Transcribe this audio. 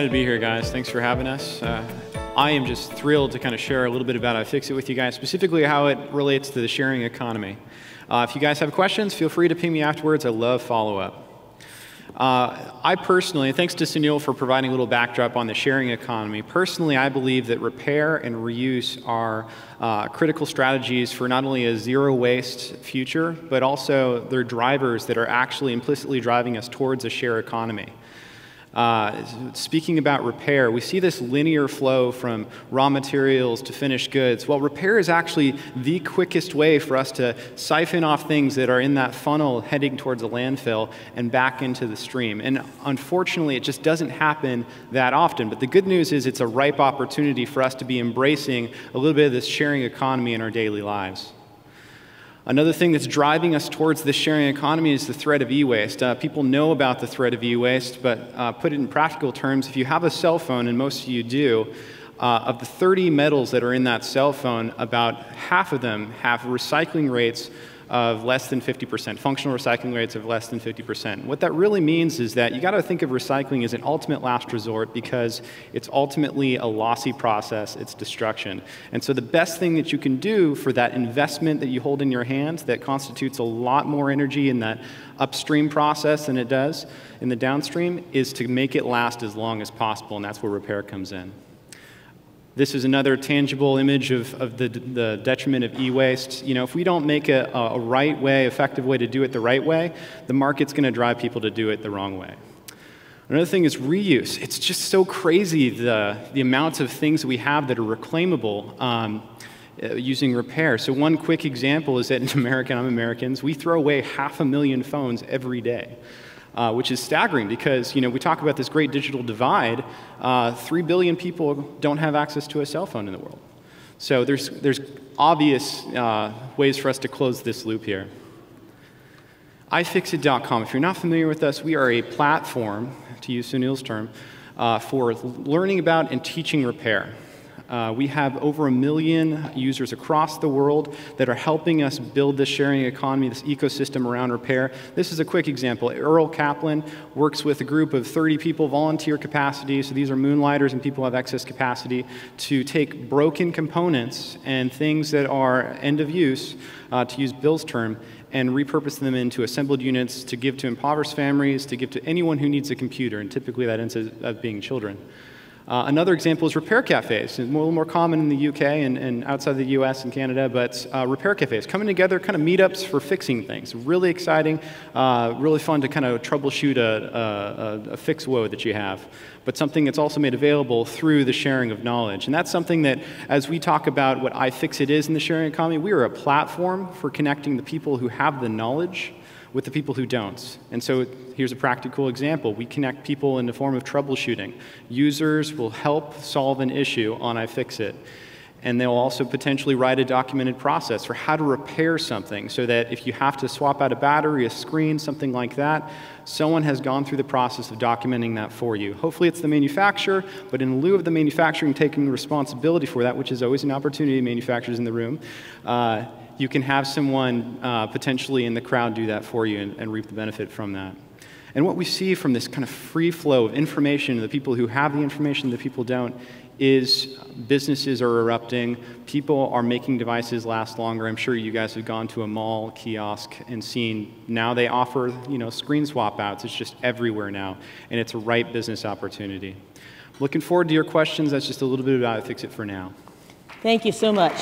excited to be here, guys. Thanks for having us. I am just thrilled to kind of share a little bit about Ifixit with you guys, specifically how it relates to the sharing economy. If you guys have questions, feel free to ping me afterwards. I love follow-up. I personally, and thanks to Sunil for providing a little backdrop on the sharing economy, personally I believe that repair and reuse are critical strategies for not only a zero-waste future, but also they're drivers that are actually implicitly driving us towards a share economy. Speaking about repair, we see this linear flow from raw materials to finished goods. Well, repair is actually the quickest way for us to siphon off things that are in that funnel heading towards a landfill and back into the stream. And unfortunately, it just doesn't happen that often. But the good news is it's a ripe opportunity for us to be embracing a little bit of this sharing economy in our daily lives. Another thing that's driving us towards this sharing economy is the threat of e-waste. People know about the threat of e-waste, but put it in practical terms, if you have a cell phone, and most of you do, of the 30 metals that are in that cell phone, about half of them have recycling rates of less than 50%, functional recycling rates of less than 50%. What that really means is that you got to think of recycling as an ultimate last resort because it's ultimately a lossy process, it's destruction. And so the best thing that you can do for that investment that you hold in your hands that constitutes a lot more energy in that upstream process than it does in the downstream is to make it last as long as possible, and that's where repair comes in. This is another tangible image of the detriment of e-waste. You know, if we don't make a right way, effective way to do it the right way, the market's going to drive people to do it the wrong way. Another thing is reuse. It's just so crazy the amounts of things that we have that are reclaimable using repair. So one quick example is that in America, I'm Americans, we throw away 500,000 phones every day. Which is staggering because, you know, we talk about this great digital divide. 3 billion people don't have access to a cell phone in the world. So there's obvious ways for us to close this loop here. Ifixit.com. If you're not familiar with us, we are a platform, to use Sunil's term, for learning about and teaching repair. We have over 1 million users across the world that are helping us build this sharing economy, this ecosystem around repair. This is a quick example. Earl Kaplan works with a group of 30 people, volunteer capacity, so these are moonlighters and people who have excess capacity, to take broken components and things that are end of use, to use Bill's term, and repurpose them into assembled units to give to impoverished families, to give to anyone who needs a computer, and typically that ends up being children. Another example is repair cafes. It's a little more common in the UK and outside the US and Canada, but repair cafes coming together, kind of meetups for fixing things. Really exciting, really fun to kind of troubleshoot a fix woe that you have, but something that's also made available through the sharing of knowledge. And that's something that, as we talk about what Ifixit is in the sharing economy, we are a platform for connecting the people who have the knowledge with the people who don't. And so here's a practical example. We connect people in the form of troubleshooting. Users will help solve an issue on Ifixit. And they'll also potentially write a documented process for how to repair something so that if you have to swap out a battery, a screen, something like that, someone has gone through the process of documenting that for you. Hopefully it's the manufacturer, but in lieu of the manufacturing taking responsibility for that, which is always an opportunity, manufacturers in the room, you can have someone potentially in the crowd do that for you and reap the benefit from that. And what we see from this kind of free flow of information, the people who have the information, the people don't, is businesses are erupting. People are making devices last longer. I'm sure you guys have gone to a mall kiosk and seen now they offer, you know, screen swap outs. It's just everywhere now, and it's a ripe business opportunity. Looking forward to your questions. That's just a little bit about Ifixit for now. Thank you so much.